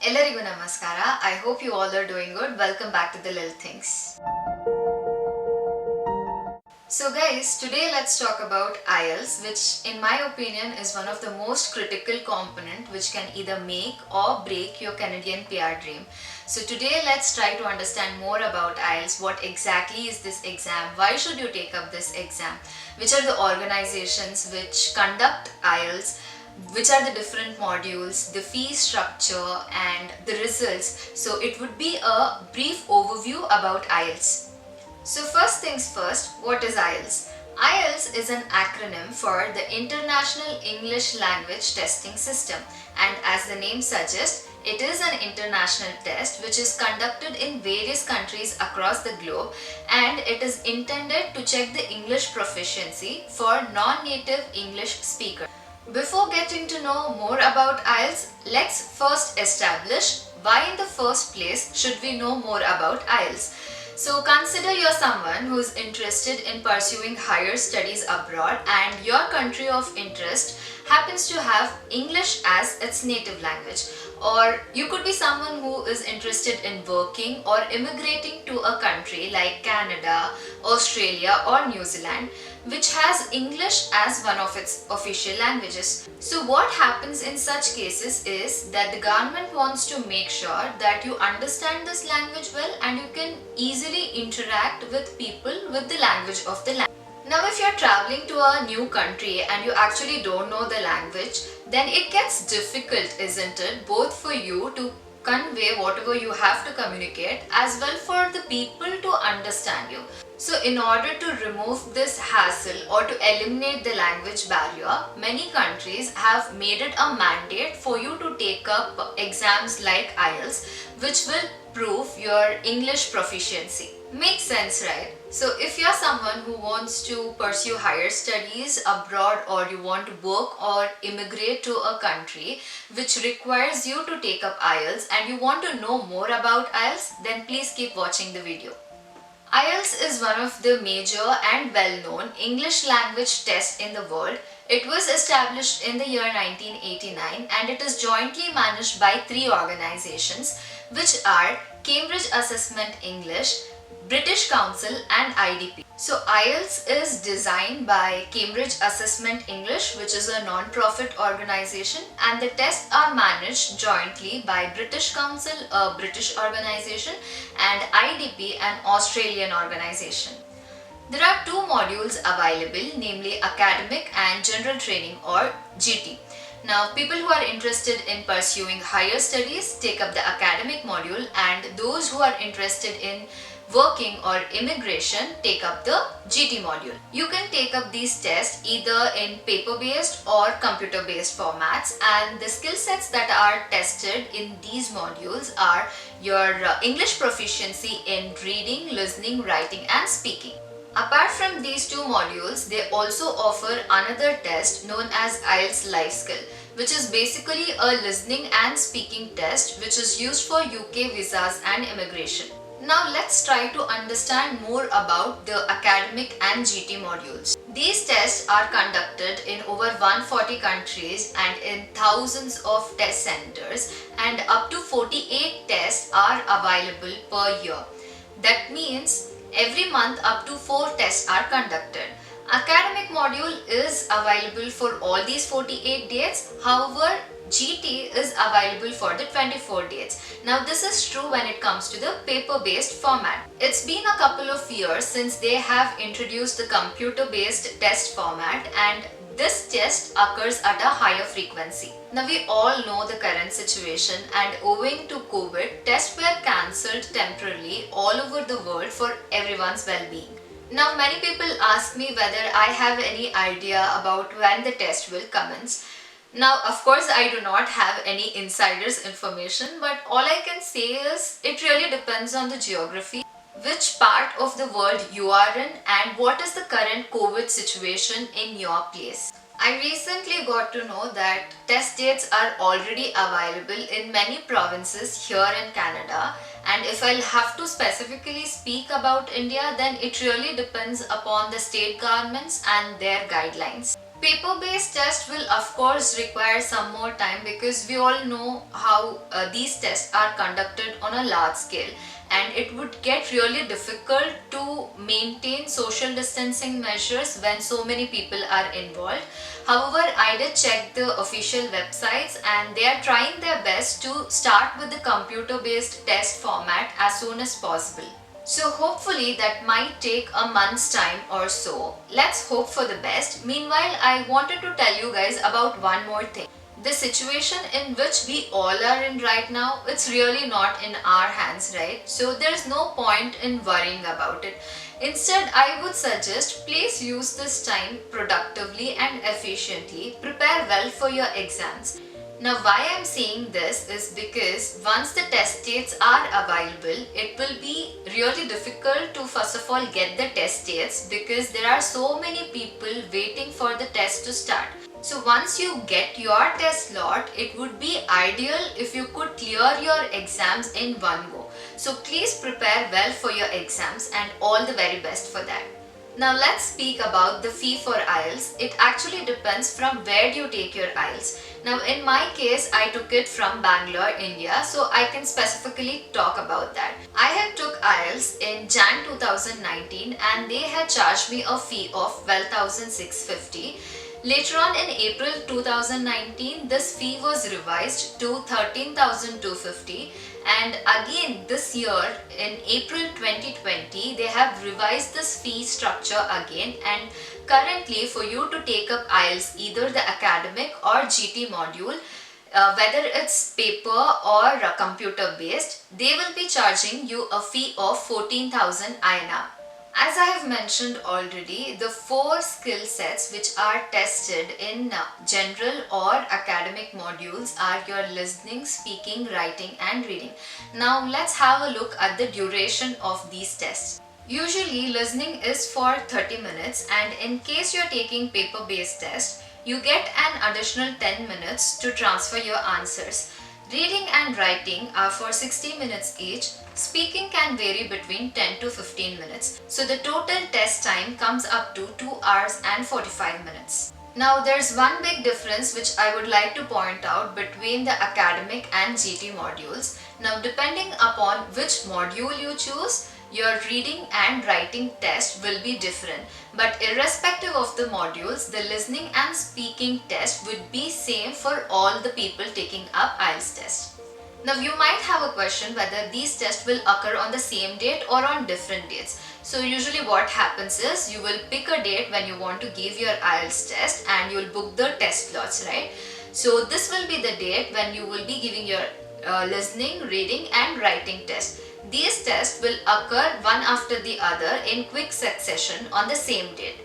Ellarigu namaskara. I hope you all are doing good. Welcome back to the Little Things. So guys, today let's talk about IELTS, which in my opinion is one of the most critical component which can either make or break your Canadian PR dream. So today let's try to understand more about IELTS. What exactly is this exam? Why should you take up this exam? Which are the organizations which conduct IELTS? Which are the different modules, the fee structure and the results. So it would be a brief overview about IELTS. So first things first, what is IELTS? IELTS is an acronym for the International English Language Testing System, and as the name suggests, it is an international test which is conducted in various countries across the globe, and it is intended to check the English proficiency for non-native English speakers. Before getting to know more about IELTS, let's first establish why in the first place should we know more about IELTS. So consider you're someone who's interested in pursuing higher studies abroad and your country of interest happens to have English as its native language. Or you could be someone who is interested in working or immigrating to a country like Canada, Australia or New Zealand, which has English as one of its official languages. So what happens in such cases is that the government wants to make sure that you understand this language well and you can easily interact with people with the language of the language. Now if you're traveling to a new country and you actually don't know the language, then it gets difficult, isn't it? Both for you to convey whatever you have to communicate as well for the people to understand you. So in order to remove this hassle or to eliminate the language barrier, many countries have made it a mandate for you to take up exams like IELTS, which will prove your English proficiency. Makes sense, right? So if you're someone who wants to pursue higher studies abroad or you want to work or immigrate to a country which requires you to take up IELTS and you want to know more about IELTS, then please keep watching the video. IELTS is one of the major and well-known English language tests in the world. It was established in the year 1989 and it is jointly managed by three organizations which are Cambridge Assessment English, British Council and IDP. So IELTS is designed by Cambridge Assessment English, which is a non-profit organization, and the tests are managed jointly by British Council, a British organization, and IDP, an Australian organization. There are two modules available, namely Academic and General Training or GT. Now, people who are interested in pursuing higher studies take up the academic module, and those who are interested in working or immigration take up the GT module. You can take up these tests either in paper-based or computer-based formats, and the skill sets that are tested in these modules are your English proficiency in reading, listening, writing and speaking. Apart from these two modules, they also offer another test known as IELTS Life Skill, which is basically a listening and speaking test which is used for UK visas and immigration. Now let's try to understand more about the academic and GT modules. These tests are conducted in over 140 countries and in thousands of test centers, and up to 48 tests are available per year. That means every month up to 4 tests are conducted. Academic module is available for all these 48 dates. However, GT is available for the 24 dates. Now this is true when it comes to the paper-based format. It's been a couple of years since they have introduced the computer-based test format, and this test occurs at a higher frequency. Now we all know the current situation, and owing to COVID, tests were cancelled temporarily all over the world for everyone's well-being. Now many people ask me whether I have any idea about when the test will commence. Now of course I do not have any insiders information, but all I can say is it really depends on the geography, which part of the world you are in and what is the current COVID situation in your place. I recently got to know that test dates are already available in many provinces here in Canada, and if I'll have to specifically speak about India, then it really depends upon the state governments and their guidelines. Paper-based test will of course require some more time because we all know how these tests are conducted on a large scale, and it would get really difficult to maintain social distancing measures when so many people are involved. However, I did check the official websites and they are trying their best to start with the computer-based test format as soon as possible. So hopefully that might take a month's time or so. Let's hope for the best. Meanwhile, I wanted to tell you guys about one more thing. The situation in which we all are in right now, it's really not in our hands, right? So there's no point in worrying about it. Instead, I would suggest please use this time productively and efficiently. Prepare well for your exams. Now, why I'm saying this is because once the test dates are available, it will be really difficult to first of all get the test dates because there are so many people waiting for the test to start. So once you get your test slot, it would be ideal if you could clear your exams in one go. So please prepare well for your exams and all the very best for that. Now let's speak about the fee for IELTS. It actually depends from where you take your IELTS. Now in my case, I took it from Bangalore, India, so I can specifically talk about that. I had took IELTS in Jan 2019 and they had charged me a fee of 12,650. Later on in April 2019, this fee was revised to 13,250, and again this year in April 2020 they have revised this fee structure again, and currently for you to take up IELTS, either the academic or GT module, whether it's paper or computer based, they will be charging you a fee of 14,000 INR. As I have mentioned already, the 4 skill sets which are tested in general or academic modules are your listening, speaking, writing and reading. Now let's have a look at the duration of these tests. Usually listening is for 30 minutes, and in case you're taking paper-based test, you get an additional 10 minutes to transfer your answers. Reading and writing are for 60 minutes each. Speaking can vary between 10 to 15 minutes. So the total test time comes up to 2 hours and 45 minutes. Now there's one big difference which I would like to point out between the academic and GT modules. Now depending upon which module you choose, your reading and writing test will be different, but irrespective of the modules, the listening and speaking test would be same for all the people taking up IELTS test. Now you might have a question whether these tests will occur on the same date or on different dates. So usually what happens is you will pick a date when you want to give your IELTS test and you will book the test slots, right? So this will be the date when you will be giving your listening, reading and writing test. These tests will occur one after the other in quick succession on the same date.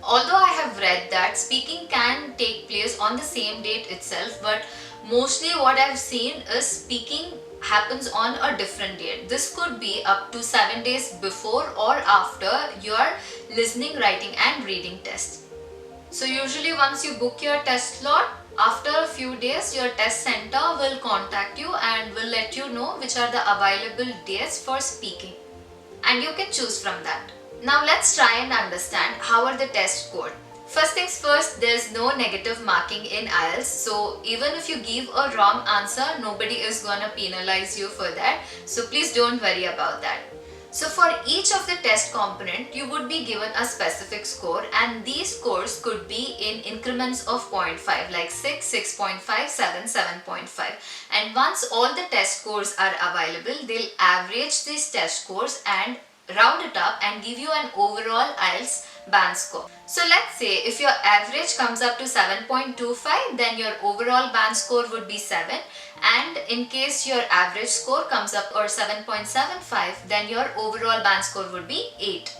Although I have read that speaking can take place on the same date itself, but mostly what I've seen is speaking happens on a different date. This could be up to 7 days before or after your listening, writing and reading test. So usually once you book your test slot, after a few days your test center will contact you and will let you know which are the available dates for speaking, and you can choose from that. Now let's try and understand how are the tests scored. First things first, there is no negative marking in IELTS, so even if you give a wrong answer, nobody is gonna penalize you for that, so please don't worry about that. So for each of the test component, you would be given a specific score, and these scores could be in increments of 0.5 like 6, 6.5, 7, 7.5. And once all the test scores are available, they'll average these test scores and round it up and give you an overall IELTS band score. So let's say if your average comes up to 7.25, then your overall band score would be 7, and in case your average score comes up or 7.75, then your overall band score would be 8.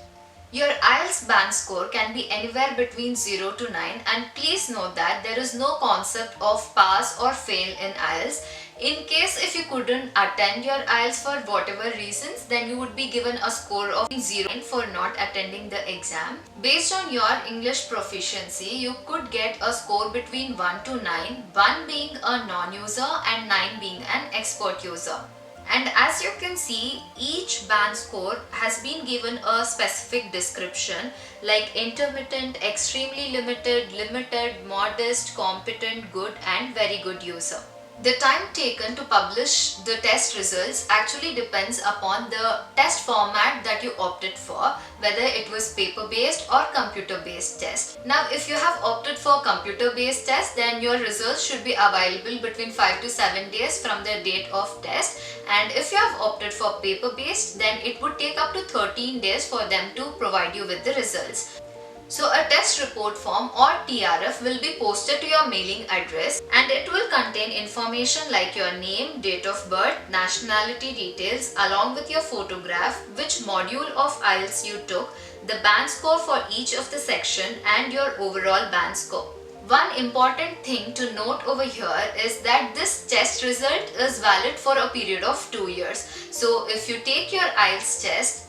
Your IELTS band score can be anywhere between 0 to 9, and please note that there is no concept of pass or fail in IELTS. In case if you couldn't attend your IELTS for whatever reasons, then you would be given a score of 0 for not attending the exam. Based on your English proficiency, you could get a score between 1 to 9, 1 being a non-user and 9 being an expert user. And as you can see, each band score has been given a specific description like intermittent, extremely limited, limited, modest, competent, good and very good user. The time taken to publish the test results actually depends upon the test format that you opted for, whether it was paper based or computer based test. Now if you have opted for computer based test, then your results should be available between 5 to 7 days from the date of test, and if you have opted for paper based, then it would take up to 13 days for them to provide you with the results. So a test report form or TRF will be posted to your mailing address, and it will contain information like your name, date of birth, nationality details along with your photograph, which module of IELTS you took, the band score for each of the section and your overall band score. One important thing to note over here is that this test result is valid for a period of 2 years. So if you take your IELTS test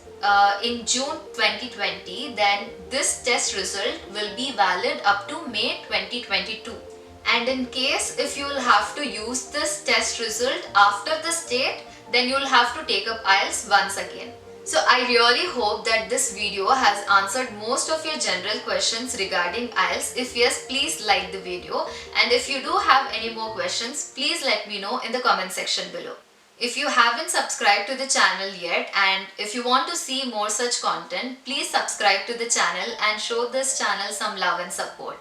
in June 2020, then this test result will be valid up to May 2022. And in case if you will have to use this test result after this date, then you will have to take up IELTS once again. So I really hope that this video has answered most of your general questions regarding IELTS. If yes, please like the video, and if you do have any more questions, please let me know in the comment section below. If you haven't subscribed to the channel yet, and if you want to see more such content, please subscribe to the channel and show this channel some love and support.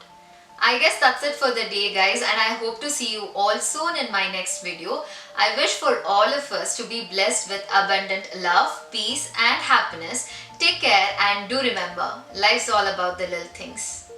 I guess that's it for the day guys, and I hope to see you all soon in my next video. I wish for all of us to be blessed with abundant love, peace and happiness. Take care and do remember, life's all about the little things.